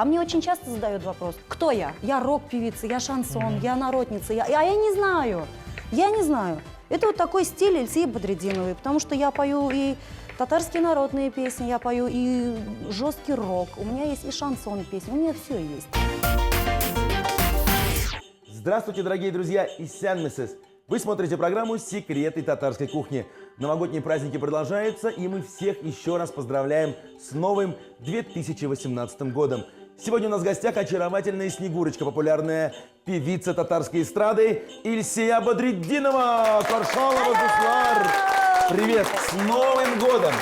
А мне очень часто задают вопрос, кто я? Я рок-певица, я шансон, я народница, я не знаю. Я не знаю. Это вот такой стиль Ильсии Бадретдиновой, потому что я пою и татарские народные песни, я пою и жесткий рок, у меня есть и шансон песни, у меня все есть. Здравствуйте, дорогие друзья из Сянмесес. Вы смотрите программу «Секреты татарской кухни». Новогодние праздники продолжаются, и мы всех еще раз поздравляем с новым 2018 годом. Сегодня у нас в гостях очаровательная Снегурочка, популярная певица татарской эстрады Ильсия Бадретдинова. Каршалова, Дуслар. Привет, с Новым годом!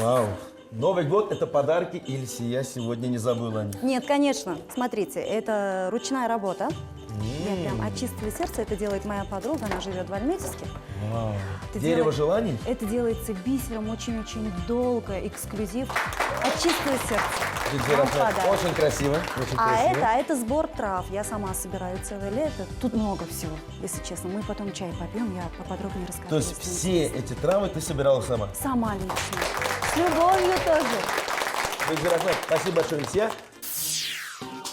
Вау! Новый год – это подарки Ильсия сегодня не забыла о них. Нет, конечно. Смотрите, это ручная работа. Я прям от чистого сердца. Это делает моя подруга, она живет в Альметьевске. Вау. Дерево желаний? Это делается бисером очень-очень долго, эксклюзив. От чистого сердца. Очень красиво. Очень красиво. Это сбор трав. Я сама собираю целое лето. Тут много всего, если честно. Мы потом чай попьем, я поподробнее расскажу. То есть все эти травы ты собирала сама? Сама лично. С любовью тоже. Спасибо большое, Ильсия.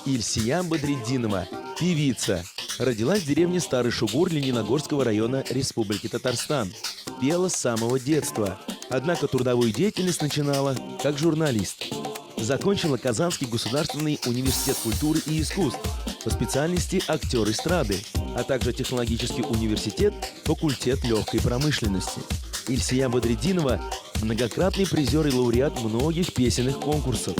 Ильсия Бадретдинова, певица. Родилась в деревне Старый Шугур Лениногорского района Республики Татарстан. Пела с самого детства. Однако трудовую деятельность начинала как журналист. Закончила Казанский государственный университет культуры и искусств по специальности актер эстрады, а также технологический университет, факультет легкой промышленности. Ильсия Бадретдинова – многократный призер и лауреат многих песенных конкурсов.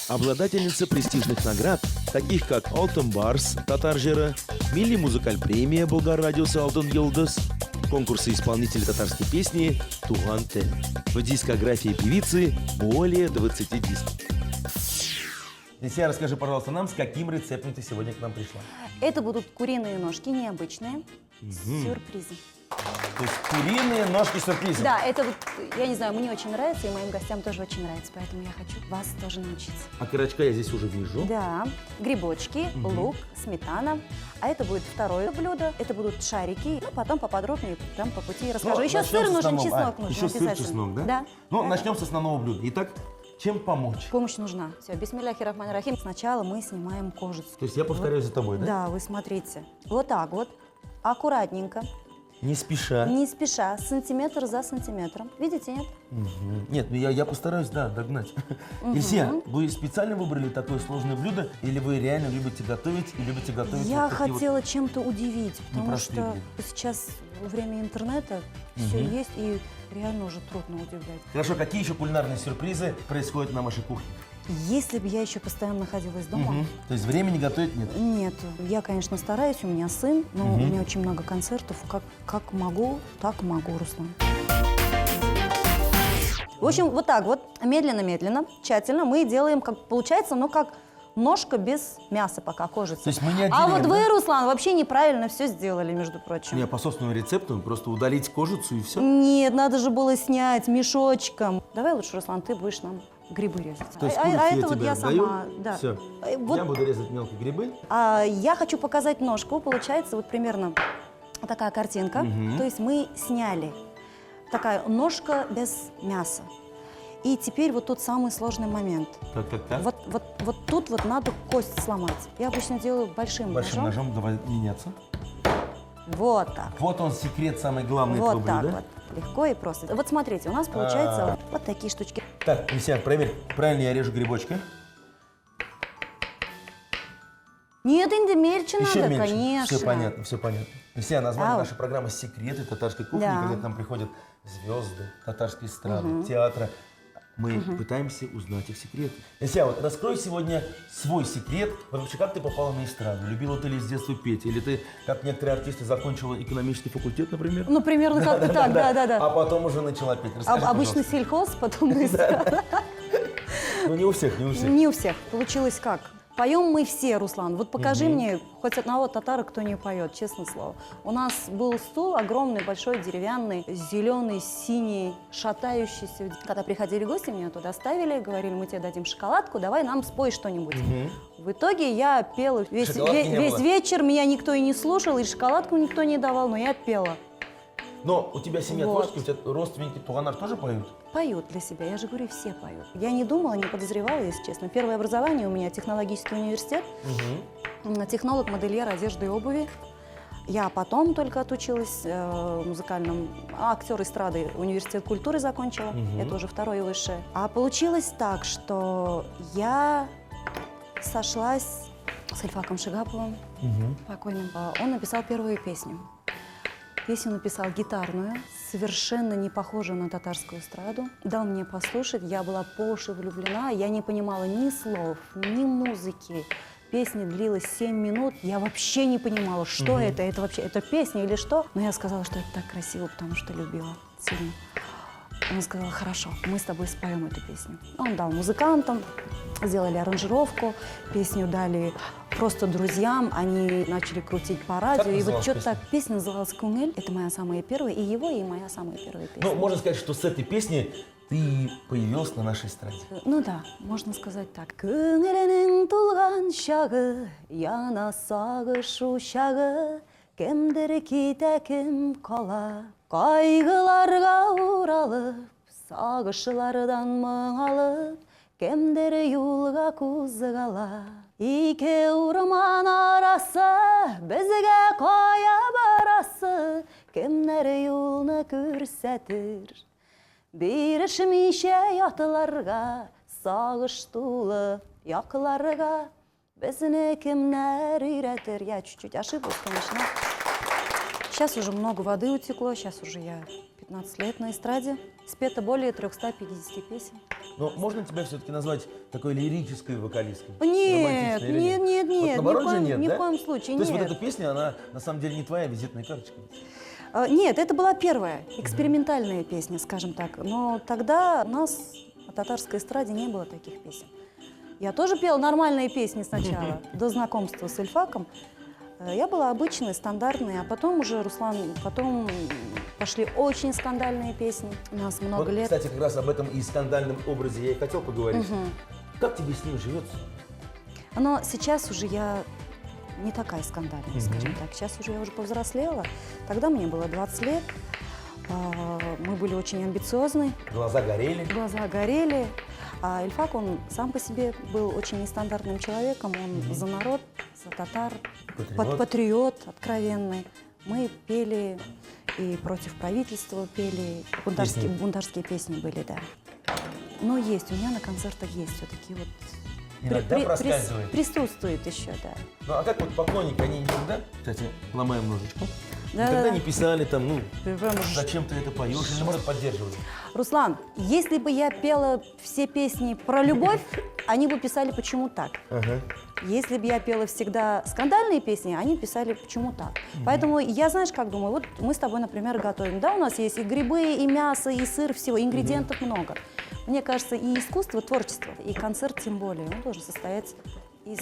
Обладательница престижных наград, таких как Алтын Барс, Татаржира, Милли Музыкаль премия, Болгар радиосы Алтын Йылдыз, конкурсы исполнителей татарской песни Туган Тел. В дискографии певицы более 20 дисков. Ильсия, расскажи, пожалуйста, нам, с каким рецептом ты сегодня к нам пришла? Это будут куриные ножки, необычные, с сюрпризом. То есть куриные ножки сюрпризом? Да, это вот, я не знаю, мне очень нравится, и моим гостям тоже очень нравится, поэтому я хочу вас тоже научиться. А окорочка я здесь уже вижу. Да, грибочки, лук, сметана. А это будет второе блюдо, это будут шарики. Ну, потом поподробнее, прям по пути расскажу. Еще сыр нужен, чеснок нужен еще обязательно. Сыр, чеснок, да? Да. Ну, да. начнем с основного блюда. Итак, чем помочь? Помощь нужна. Все, бисмилляхи рахмани рахим. Сначала мы снимаем кожицу. То есть я повторяю за тобой, да? Да, вы смотрите. Вот так вот, аккуратненько. Не спеша. Не спеша, сантиметр за сантиметром. Видите, нет? Нет, ну я постараюсь, да, догнать. Ильсия, вы специально выбрали такое сложное блюдо, или вы реально любите готовить и любите готовить? Я вот такие хотела чем-то удивить, потому непростые что блюда? сейчас время интернета, все есть, и реально уже трудно удивлять. Хорошо, какие еще кулинарные сюрпризы происходят на вашей кухне? Если бы я еще постоянно находилась дома, То есть времени готовить нет? нет, я, конечно, стараюсь, у меня сын, но у меня очень много концертов, как могу, так могу, Руслан. В общем, вот так вот, медленно-медленно, тщательно мы делаем, как получается, ну, как ножка без мяса пока, кожица. То есть мы не А вот отделяем, вы, да? Руслан, вообще неправильно все сделали, между прочим. Я по собственному рецепту просто удалить кожицу и все. Нет, надо же было снять мешочком. Давай лучше, Руслан, ты будешь нам грибы резать. То есть курицу это вот тебе я отдаю, сама, да. Все. Вот, Я буду резать мелкие грибы. я хочу показать ножку. Получается вот примерно такая картинка. То есть мы сняли такая ножка без мяса. И теперь вот тот самый сложный момент. Так. Вот тут вот надо кость сломать. Я обычно делаю большим Большим ножом давай меняться. Вот так. Вот он секрет самый главный этого Вот так блюда. вот. Легко и просто. Вот смотрите, у нас получается вот такие штучки. Так, Ильсия, проверь, правильно я режу грибочки? Нет, инде мельче Еще надо, меньше. конечно. Все понятно, все понятно. Ильсия, название Ау. нашей программы «Секреты татарской кухни», Да. когда к нам приходят звезды татарской эстрады, театра. Мы пытаемся узнать их секреты. Ильсия, вот раскрой сегодня свой секрет. Вот вообще, как ты попала на эстраду? Любила ты ли с детства петь? Или ты, как некоторые артисты, закончила экономический факультет, например? Ну, примерно как-то так, да. А потом уже начала петь. Расскажи, Обычно пожалуйста. сельхоз, потом эстрада. Ну, не у всех, не у всех. Не у всех. Получилось как? Поем мы все, Руслан. Вот покажи мне хоть одного татара, кто не поет, честное слово. У нас был стул огромный, большой, деревянный, зеленый, синий, шатающийся. Когда приходили гости, меня туда ставили, говорили, мы тебе дадим шоколадку, давай нам спой что-нибудь. В итоге я пела весь Шоколадки не было? вечер, меня никто и не слушал, и шоколадку никто не давал, но я пела. Но у тебя семья Вот. творческая, у тебя родственники Туганар тоже поют? поют для себя. Я же говорю, все поют. Я не думала, не подозревала, если честно. Первое образование у меня технологический университет, технолог, модельер одежды и обуви. Я потом только отучилась музыкальным, актер эстрады, университет культуры закончила. Это уже второе высшее. А получилось так, что я сошлась с Ильфаком Шигаповым, покойным. Он написал первую песню. Песню написал гитарную, совершенно не похожую на татарскую эстраду. Дал мне послушать, я была по уши влюблена, я не понимала ни слов, ни музыки. Песня длилась 7 минут, я вообще не понимала, что это вообще, это песня или что. Но я сказала, что это так красиво, потому что любила сильно. Он сказал, хорошо, мы с тобой споем эту песню. Он дал музыкантам, сделали аранжировку, песню дали просто друзьям, они начали крутить по радио. И вот что-то так, песня называлась «Кунгель», это моя самая первая, и его, и моя самая первая песня. Ну, можно сказать, что с этой песни ты появилась на нашей эстраде. Ну да, можно сказать так. Күңелінің тұлған шағы, яна сағышу шағы, кімдір кете, кім қала. Қайғыларға уралып, сағышылардан мың алып, кімдір юлға көзі қала. Ике ұрман арасы, бізге қоя барасы, кімдір юлны көрсәтір. Берішмейше ятыларға, сағыштулы яқыларға, бізні кімнер үйретір. Я чуть-чуть ошиблась, конечно. Сейчас уже много воды утекло, сейчас уже я 15 лет на эстраде. Спето более 350 песен. Но можно тебя все-таки назвать такой лирической вокалисткой? Нет, Романтичной или нет, нет, Вот нет, наоборот же нет, ни да? в коем случае, То есть нет. вот эта песня, она на самом деле не твоя визитная карточка? Нет, это была первая экспериментальная песня, скажем так. Но тогда у нас на татарской эстраде не было таких песен. Я тоже пела нормальные песни сначала, до знакомства с Ильфаком. Я была обычной, стандартной, а потом уже, Руслан, потом пошли очень скандальные песни. У нас много Вот, лет. кстати, как раз об этом и скандальном образе я и хотел поговорить. Как тебе с ним живется? Но сейчас уже я не такая скандальная, скажем так. Сейчас уже я уже повзрослела. Тогда мне было 20 лет. Мы были очень амбициозны. Глаза горели. Глаза горели. А Ильфак, он сам по себе был очень нестандартным человеком. Он за народ, за татар, патриот откровенный. Мы пели и против правительства пели. Бунтарские песни были, да. Но есть, у меня на концертах есть все-таки вот... Иногда проскальзывает. Присутствует еще, да. Ну а как вот поклонники, они никогда, кстати, ломаем ножичку, Да, никогда да. не писали там, ну, Ты прям зачем ты это поешь, или может поддерживали? Руслан, если бы я пела все песни про любовь, они бы писали «почему так?». Если бы я пела всегда скандальные песни, они писали «почему так?». Поэтому я, знаешь, как думаю, вот мы с тобой, например, готовим, да, у нас есть и грибы, и мясо, и сыр, всего, ингредиентов много. Мне кажется, и искусство, творчество, и концерт тем более, он тоже состоит из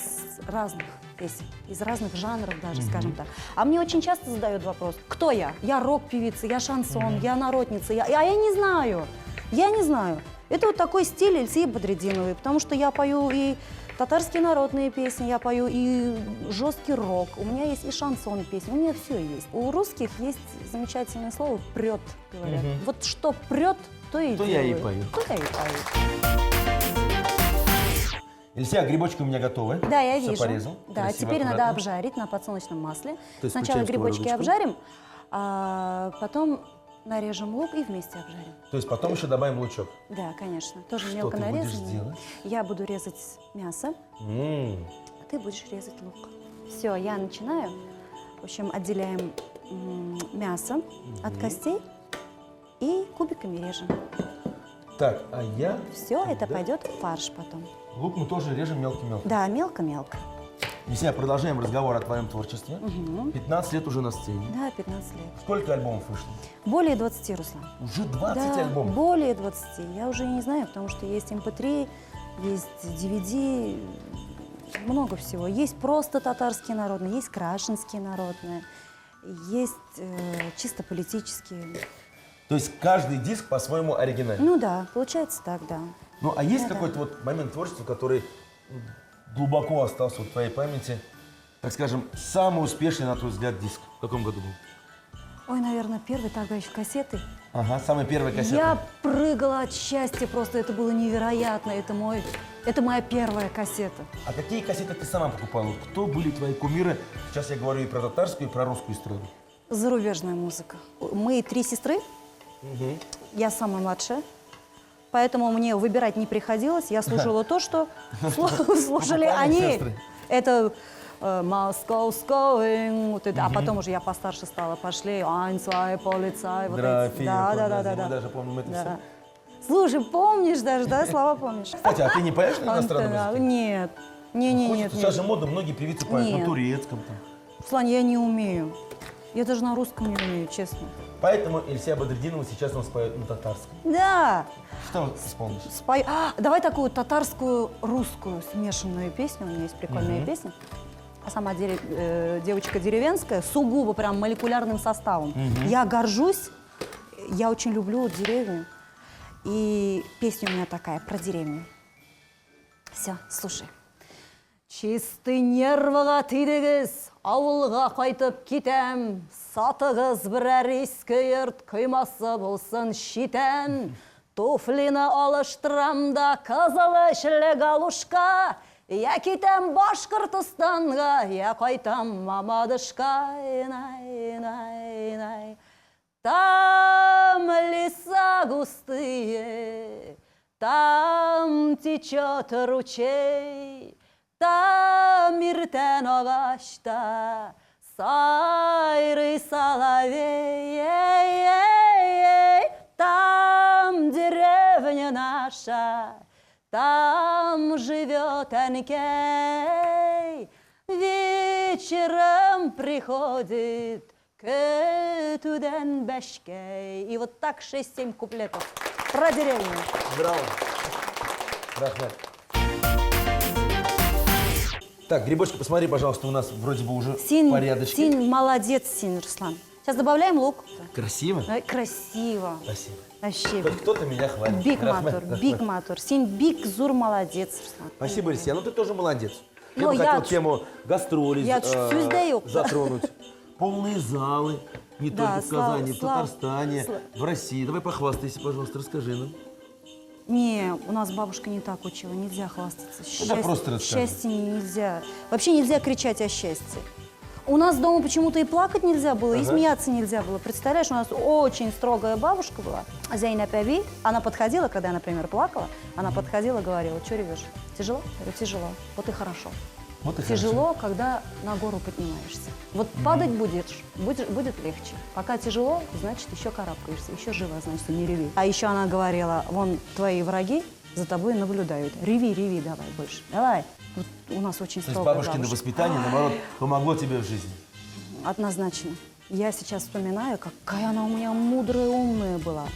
разных песен, из разных жанров даже, скажем так. А мне очень часто задают вопрос, кто я? Я рок-певица, я шансон, я народница, а я не знаю, Это вот такой стиль Эльсии Бадретдиновой, потому что я пою и татарские народные песни, я пою и жесткий рок, у меня есть и шансон песни, у меня все есть. У русских есть замечательное слово «прет», говорят. Вот что прет, то и То делаю. я и пою. То я и пою. Эльсия, грибочки у меня готовы. Да, я Всё вижу. порезал. Да, Красиво, теперь надо аккуратно. обжарить на подсолнечном масле. То есть Сначала включаем грибочки сковородочку. обжарим, а потом нарежем лук и вместе обжарим. То есть потом еще добавим лучок. Да, конечно. Тоже Что мелко ты будешь нарезанный. делать? Я буду резать мясо, М. а ты будешь резать лук. Все, я начинаю. В общем, отделяем мясо от костей и кубиками режем. Так, а я... Все, это Да. пойдет в фарш потом. Лук мы тоже режем мелко-мелко. Да, мелко-мелко. Эльсия, продолжаем разговор о твоем творчестве. 15 лет уже на сцене. Да, 15 лет. Сколько альбомов вышло? Более 20, Руслан. Уже 20 Да, альбомов. более 20. Я уже не знаю, потому что есть MP3, есть DVD, много всего. Есть просто татарские народные, есть крашенские народные, есть чисто политические. То есть каждый диск по-своему оригинальный. Ну да, получается так, да. Ну, а есть Да-да. какой-то вот момент творчества, который глубоко остался в твоей памяти? Так скажем, самый успешный, на твой взгляд, диск? В каком году был? Ой, наверное, первый, тогда еще кассеты. Ага, самая первая кассета. Я прыгала от счастья, просто это было невероятно. Это моя первая кассета. А какие кассеты ты сама покупала? Кто были твои кумиры? Сейчас я говорю и про татарскую, и про русскую эстраду. Зарубежная музыка. Мы 3 сестры, я самая младшая, поэтому мне выбирать не приходилось. Я слушала то, что слушали они. Сестры. Это Moscow вот это, а потом уже я постарше стала, пошли Eins, zwei, Polizei, вот эти. Да. Мы даже помним это все. Слушай, помнишь даже, да, слова помнишь? Кстати, а ты не поешь на иностранном языке? Нет. Нет. Сейчас же модно, многие певицы поют на Нет. турецком. Там. Слань, я не умею. Я даже на русском не умею, честно. Поэтому Эльсия Бадридинова сейчас нам споет на татарском. Да. Что исполнишь? Давай такую татарскую, русскую смешанную песню. У меня есть прикольная песня. А сама девочка деревенская, сугубо прям молекулярным составом. Я горжусь, я очень люблю деревню. И песня у меня такая про деревню. Все, слушай. Чисты нервыға тидігіз, ауылға қайтып кетем. Сатығыз бірәр ескі ерт, құймасы болсын шитен. Туфлины алыштырам да қызылы ішілі галушка. Я кетем Башқұртстанға, я қайтам Мамадышқа. Там леса густые, там течет ручей, там иртен ағашта сайрый соловей, там деревня наша, там живет Анкей, вечером приходит Көтуден бәшкей. И вот так 6-7 куплетов про деревню. Браво. Рахмет. Так, Грибочка, посмотри, пожалуйста, у нас вроде бы уже порядочки. Син, молодец, Син, Руслан. Сейчас добавляем лук. Красиво? Красиво. Спасибо. Вообще. Хоть кто-то меня хвалит. Биг мотор. Син, биг, зур, молодец, Руслан. Спасибо, Эльсия. Ну ты тоже молодец. Я Ну, бы я хотел тему гастролей затронуть. Полные залы, не Да, только в Казани, в слава- Татарстане, слава- в России. Давай похвастайся, пожалуйста, расскажи нам. Не, у нас бабушка не так учила, нельзя хвастаться. просто рассказывай. Счастье нельзя. Вообще нельзя кричать о счастье. У нас дома почему-то и плакать нельзя было, и смеяться нельзя было. Представляешь, у нас очень строгая бабушка была, Зейнаб Аби. Она подходила, когда я, например, плакала, она подходила и говорила: что ревешь? Тяжело? Я говорю: тяжело. Вот и хорошо. Вот и Тяжело, когда на гору поднимаешься. Вот падать будет легче. Пока тяжело, значит, еще карабкаешься, еще жива, значит, не реви. А еще она говорила: вон твои враги за тобой наблюдают. Реви, давай больше. Давай. Вот у нас очень То есть строгая бабушкино бабушка. воспитание, наоборот, помогло тебе в жизни. Однозначно. Я сейчас вспоминаю, какая она у меня мудрая, умная была.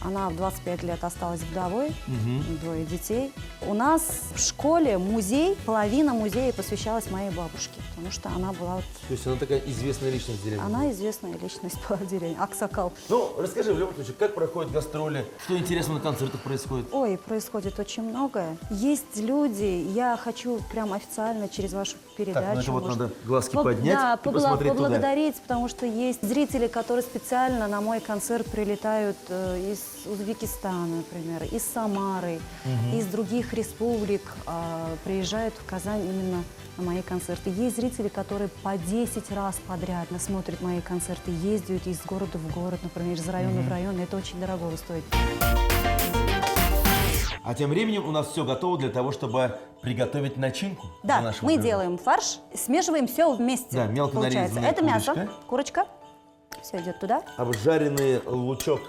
Она в 25 лет осталась вдовой, 2 детей. У нас в школе музей, половина музея посвящалась моей бабушке, потому что она была вот... То есть она такая известная личность в деревне. Она известная личность по деревне, Аксакал. Ну, расскажи в любом случае, как проходят гастроли, что интересного на концертах происходит? Ой, происходит очень многое. Есть люди, я хочу прям официально через вашу передачу... Так, ну это вот может, надо глазки поднять да, и посмотреть туда. поблагодарить, потому что есть зрители, которые специально на мой концерт прилетают из Узбекистана, например, из Самары, из других республик, приезжают в Казань именно на мои концерты. Есть зрители, которые по 10 раз подряд смотрят мои концерты, ездят из города в город, например, из района в район. Это очень дорого стоит. А тем временем у нас все готово для того, чтобы приготовить начинку. для Да, нашего мы блюда. делаем фарш, смешиваем все вместе. Да, мелко получается. нарезанная Это мясо, курочка. курочка. Все идет туда Обжаренный лучок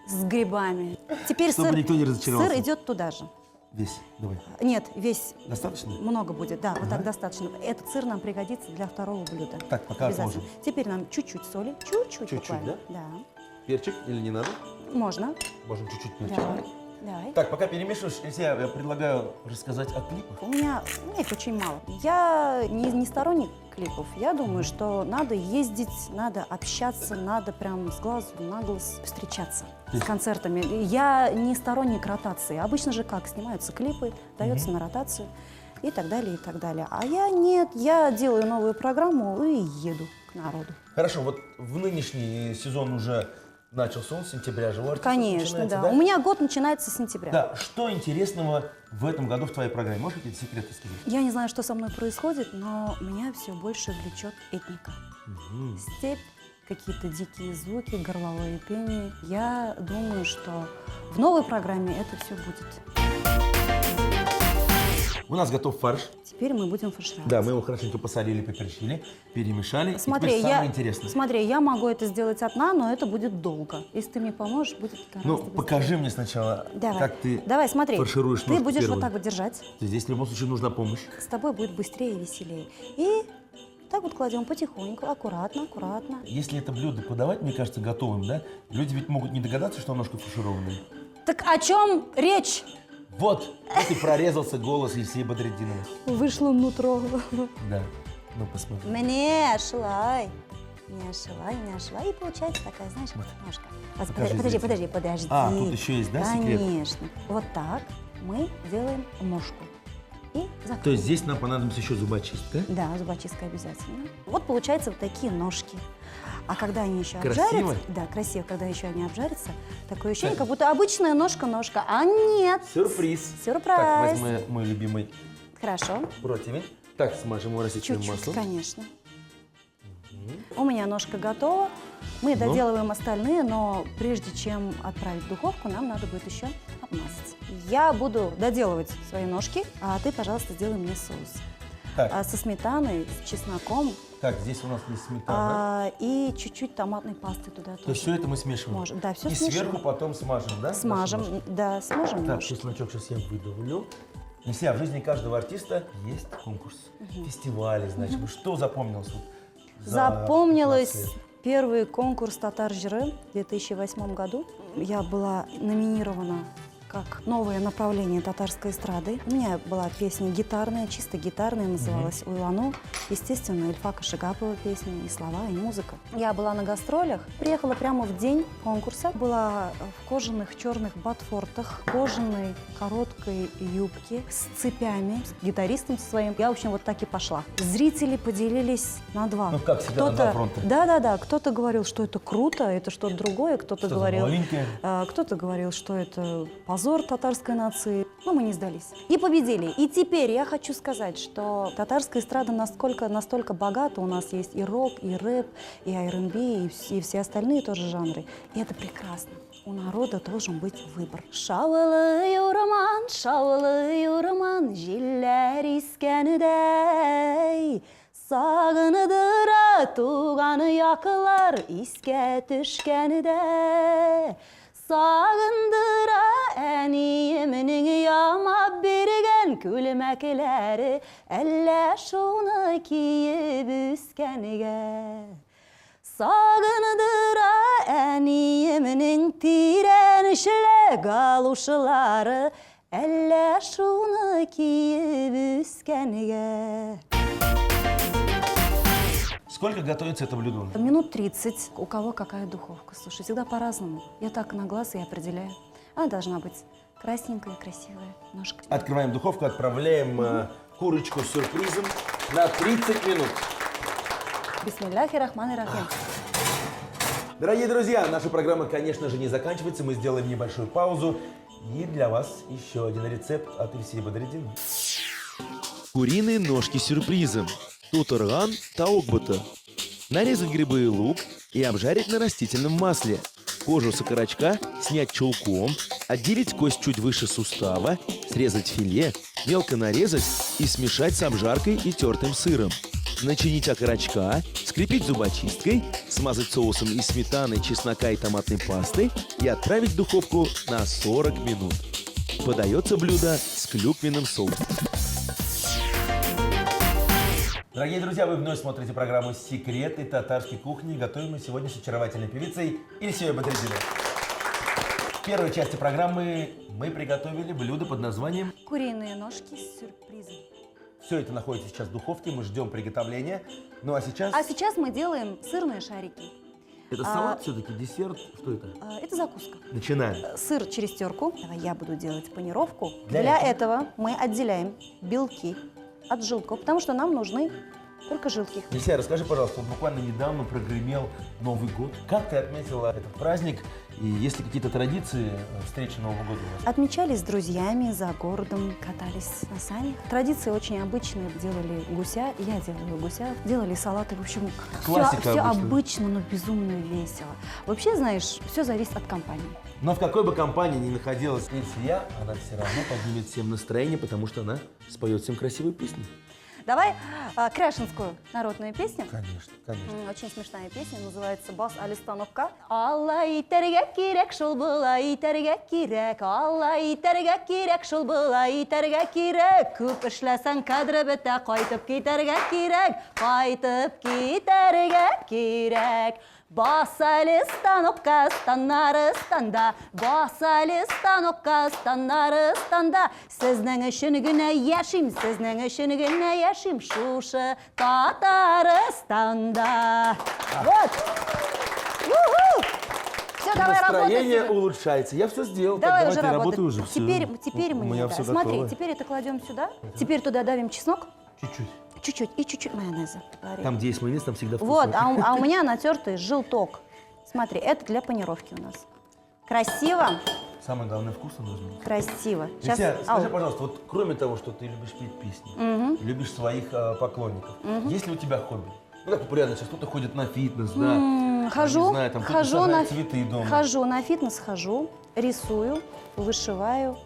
с грибами. Теперь Чтобы никто не разочаровался. сыр идет туда же. весь. Давай. Нет, весь. Достаточно? Много будет, да, вот так достаточно. Этот сыр нам пригодится для второго блюда. Так, пока Обязательно. отложим. Теперь нам чуть-чуть соли, чуть-чуть Чуть-чуть, буквально. да? Перчик или не надо? Можно. Можем чуть-чуть перчик. Давай. Давай. Так, пока перемешиваешь, Эльсия, я предлагаю рассказать о клипах. У меня их очень мало. Я не сторонник клипов. Я думаю, что надо ездить, надо общаться, надо прям с глазу на глаз встречаться с концертами. Я не сторонник ротации. Обычно же как? Снимаются клипы, дается на ротацию. и так далее, и так далее. А я нет, я делаю новую программу и еду к народу. Хорошо, вот в нынешний сезон уже начался, он с сентября же. У артистов Конечно, начинается, да. У меня год начинается с сентября. Да, что интересного в этом году в твоей программе? Можешь какие-то секреты сказать? Я не знаю, что со мной происходит, но меня все больше влечет этника. Степь, какие-то дикие звуки, горловое пение. Я думаю, что в новой программе это все будет. У нас готов фарш. Теперь мы будем фаршировать. Да, мы его хорошенько посолили, поперчили, перемешали. Смотри, и теперь самое интересное. смотри, я могу это сделать одна, но это будет долго. Если ты мне поможешь, будет гораздо Ну, быстрее. покажи мне сначала, Давай. как ты Давай, смотри. фаршируешь Ты ножку будешь первую. вот так вот держать. Здесь в любом случае нужна помощь. С тобой будет быстрее и веселее. И так вот кладем потихоньку, аккуратно, аккуратно. Если это блюдо подавать, мне кажется, готовым, да, люди ведь могут не догадаться, что ножка фаршированная. Так о чем речь? Вот и прорезался голос Ильсея Бадретдинова. Вышло нутро. Да, ну посмотри. Мне шла. Не шла. И получается такая, знаешь, ножка. Покажи Подожди. А, тут еще есть, да, секрет? Конечно. Вот так мы делаем ножку. И закрываем. То есть здесь нам понадобится еще зубочистка. Да, зубочистка обязательно. Вот получается вот такие ножки. А когда они еще Красиво? обжарятся, да, красиво, когда еще они обжарятся, такое ощущение, как будто обычная ножка, а нет. Сюрприз. Сюрприз. Так, возьму мой любимый Хорошо. противень. Так, смажем его растительным Чуть-чуть, маслом. конечно. У меня ножка готова. Мы доделываем остальные, но прежде чем отправить в духовку, нам надо будет еще обмазать. Я буду доделывать свои ножки, а ты, пожалуйста, сделай мне соус. Так. Со сметаной, с чесноком Так, здесь у нас есть сметана. и чуть-чуть томатной пасты туда То тоже. есть все это мы смешиваем? Можем. Да, все И смешиваем. сверху потом смажем, да? Смажем, наши ножки? да, смажем Так, ножки. чесночок сейчас я выдавлю. Ильсея, в жизни каждого артиста есть конкурс, фестивали, значит. Что запомнилось? Вот за Запомнилось 15 лет? первый конкурс «Татар жиры» в 2008 году. Я была номинирована как новое направление татарской эстрады. У меня была песня гитарная, чисто гитарная, называлась «Уйлану». Естественно, Ильфака Шигапова песня, и слова, и музыка. Я была на гастролях, приехала прямо в день конкурса. Была в кожаных черных ботфортах, кожаной короткой юбке с цепями, с гитаристом своим. Я, в общем, вот так и пошла. Зрители поделились на два. Ну, как всегда, на два фронта. Да. Кто-то говорил, что это круто, это что-то другое. Кто-то Что-то говорил, новенькое. кто-то говорил, что это позор татарской нации. Но мы не сдались. И победили. И теперь я хочу сказать, что татарская эстрада настолько богата. У нас есть и рок, и рэп, и R&B, и все остальные тоже жанры. И это прекрасно. У народа должен быть выбор. Шавлы юраман, жиллер искенидей. Сағыныдыра туғаны яқылар иске түшкенide. Сағындыра әниемнің ямап берген күлмәкелері әллә шуны киіп үскенге. Сағындыра әниемнің тирәнішілік алушылары әллә шуны киіп үскенге. Сколько готовится это блюдо? Минут 30. У кого какая духовка. Слушай, всегда по-разному. Я так на глаз и определяю. Она должна быть красненькая, красивая ножка. Открываем духовку, отправляем курочку с сюрпризом на 30 минут. Бисмилляхи рахмани рахим. Дорогие друзья, наша программа, конечно же, не заканчивается. Мы сделаем небольшую паузу. И для вас еще один рецепт от Ильсея Бадретдинова. Куриные ножки с сюрпризом. Тутырган таукбуты. Нарезать грибы и лук и обжарить на растительном масле. Кожу с окорочка снять чулком, отделить кость чуть выше сустава, срезать филе, мелко нарезать и смешать с обжаркой и тертым сыром. Начинить окорочка, скрепить зубочисткой, смазать соусом из сметаны, чеснока и томатной пасты и отправить в духовку на 40 минут. Подается блюдо с клюквенным соусом. Дорогие друзья, вы вновь смотрите программу «Секреты татарской кухни». Готовим мы сегодня с очаровательной певицей Ильсеей Бадретдиновой. В первой части программы мы приготовили блюдо под названием Куриные ножки с сюрпризом. Все это находится сейчас в духовке, мы ждем приготовления. Ну а сейчас... А сейчас мы делаем сырные шарики. Это салат все-таки, десерт? Что это? Это закуска. Начинаем. Сыр через терку. Давай я буду делать панировку. Для Для этого мы отделяем белки от желтков, потому что нам нужны только желтки. Елисея, расскажи, пожалуйста, вот буквально недавно прогремел Новый год. Как ты отметила этот праздник? И есть ли какие-то традиции встречи Нового года у вас? Отмечали с друзьями за городом, катались на санях. Традиции очень обычные. Делали гуся, я делаю гуся, делали салаты. В общем, Классика все обычная. обычно, но безумно весело. Вообще, знаешь, все зависит от компании. Но в какой бы компании ни находилась Елисея, она все равно поднимет всем настроение, потому что она споет всем красивые песни. Давай крашинскую народную песню. Конечно, конечно. Очень смешная песня, называется «Бас али станокка». Алла итерге кирек, шул була итерге кирек. Алла итерге кирек, шул була итерге кирек. Күп эшләсәң кадры бетә, кайтып китәргә кирәк. Кайтып китәргә кирәк. Бас али станокка, станнары станда. Бас али станокка, станнары станда. Сезнең өчен генә яшим, сезнең өчен генә яшим. Шушы Татарстанда. Вот. Все, давай Настроение работать. улучшается. Я все сделал. Давай так, уже давай, ты работать. работай уже. Теперь У мы меня да. все Смотри, готово. теперь это кладем сюда. Теперь туда давим чеснок. Чуть-чуть. Чуть-чуть. И чуть-чуть майонеза. Говори. Там, где есть майонез, там всегда вкусно. Вот, а у меня натертый желток. Смотри, это для панировки у нас. Красиво, Самое главное, вкусно должно быть. красиво. Елисея, скажи, Ау. пожалуйста, вот кроме того, что ты любишь петь песни, любишь своих поклонников, есть ли у тебя хобби? Ну, как популярно сейчас, кто-то ходит на фитнес, да? Хожу, Не знаю, там кто-то хожу сажает на цветы дома. хожу на фитнес, хожу, рисую, вышиваю.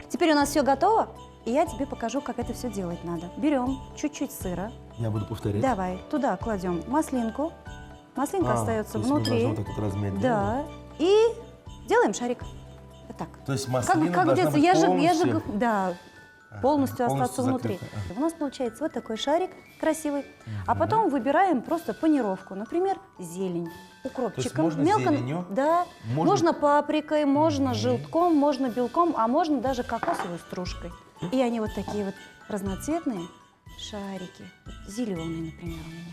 Теперь у нас все готово, и я тебе покажу, как это все делать надо. Берем чуть-чуть сыра, Я буду повторять. давай туда кладем маслинку. Маслинка остается то есть мы внутри. должны вот так вот размять, Да. И делаем шарик. Вот так. То есть Как, маслина как в должна детстве, быть я же, полностью... да, полностью остаться полностью внутри. закрыта. У нас получается вот такой шарик красивый. А потом выбираем просто панировку. Например, зелень. Укропчиком. можно мелко. зеленью, Да. можно- Можно паприкой, можно желтком, можно белком, а можно даже кокосовой стружкой. И они вот такие вот разноцветные шарики. Зеленый, например, у меня.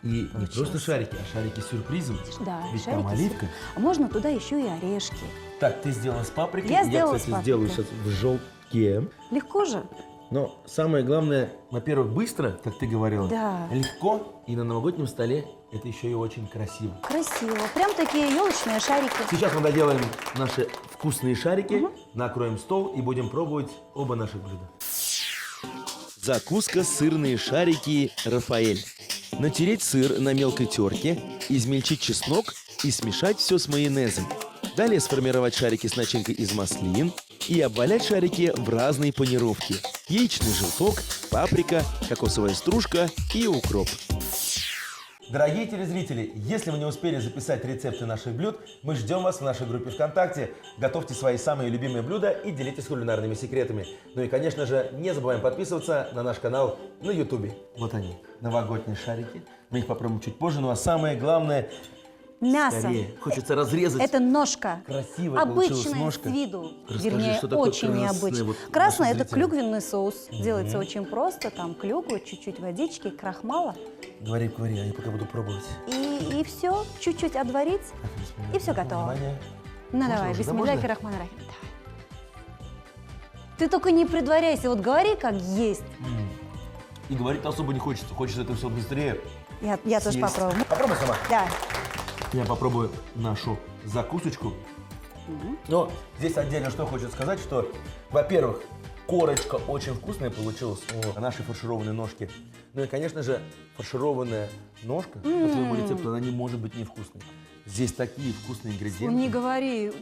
И не Получилось. просто шарики, а шарики с сюрпризом. Да, Ведь шарики. там оливка. А можно туда еще и орешки. Так, ты сделала с паприкой. Я сделала кстати, с сделаю паприкой. сейчас в желтке. Легко же? Но самое главное, во-первых, быстро, как ты говорила. Да. Легко. И на новогоднем столе это еще и очень красиво. Красиво. Прям такие елочные шарики. Сейчас мы доделаем наши вкусные шарики, накроем стол и будем пробовать оба наших блюда. Закуска сырные шарики «Рафаэль». Натереть сыр на мелкой терке, измельчить чеснок и смешать все с майонезом. Далее сформировать шарики с начинкой из маслин и обвалять шарики в разные панировки. Яичный желток, паприка, кокосовая стружка и укроп. Дорогие телезрители, если вы не успели записать рецепты наших блюд, мы ждем вас в нашей группе ВКонтакте. Готовьте свои самые любимые блюда и делитесь кулинарными секретами. Ну и, конечно же, не забываем подписываться на наш канал на Ютубе. Вот они, новогодние шарики. Мы их попробуем чуть позже, ну а самое главное, Мясо. скорее, хочется разрезать. Это ножка. Красивая получилась Обычная ножка. с виду. Расскажи, Вернее, что такое очень красное, необычно. вот Красное – нашим это зрителям. клюквенный соус. Делается очень просто. Там клюква, чуть-чуть водички, крахмала. Говори, а я пока буду пробовать. И все. Чуть-чуть отварить. И всё готово. Внимание. Ну Можно давай, уже, да, бисмилляхи можно? рахман рахим. Давай. Ты только не предваряйся. Вот говори, как есть. И говорить особо не хочется. Хочется это все быстрее. Я тоже съесть. попробую. Попробуй сама. Давай. Я попробую нашу закусочку. Но здесь отдельно что хочется сказать, что, во-первых, корочка очень вкусная получилась у нашей фаршированной ножки. Ну и, конечно же, фаршированная ножка по твоему рецепту, она не может быть невкусной. Здесь такие вкусные ингредиенты. Не говори.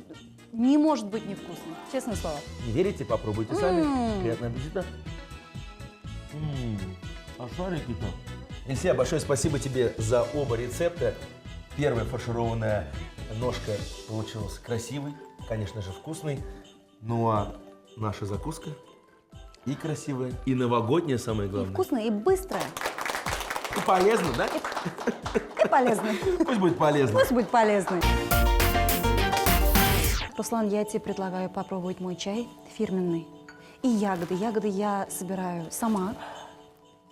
Не может быть невкусно. Честное слово. Не верите? Попробуйте сами. Приятного аппетита. А шарики-то? Елисея, большое спасибо тебе за оба рецепта. Первая фаршированная ножка получилась красивой, конечно же, вкусной. Ну а наша закуска и красивая, и новогодняя, самое И главное. вкусно, и быстро, И полезно, да? и полезно. Пусть будет полезно. Пусть будет полезно. Руслан, я тебе предлагаю попробовать мой чай фирменный. И ягоды. Ягоды я собираю сама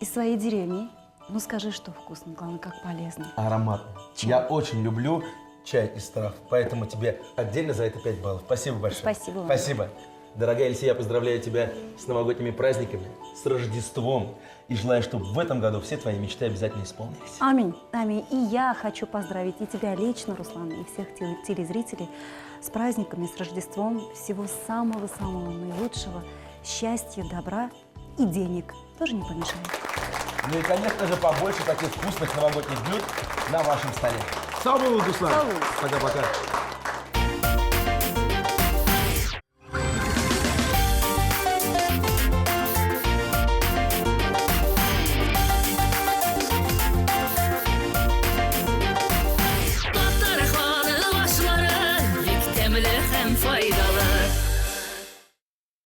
из своей деревни. Ну скажи, что вкусно, главное, как полезно. Ароматный. Я очень люблю чай из трав, поэтому тебе отдельно за это 5 баллов. Спасибо большое. Спасибо вам. Спасибо. Дорогая Эльсия, я поздравляю тебя с новогодними праздниками, с Рождеством. И желаю, чтобы в этом году все твои мечты обязательно исполнились. Аминь, аминь. И я хочу поздравить и тебя лично, Руслан, и всех телезрителей с праздниками, с Рождеством. Всего самого-самого наилучшего. Счастья, добра и денег. Тоже не помешает. Ну и, конечно же, побольше таких вкусных новогодних блюд на вашем столе. Сау, Дуслан. Сау. Пока-пока.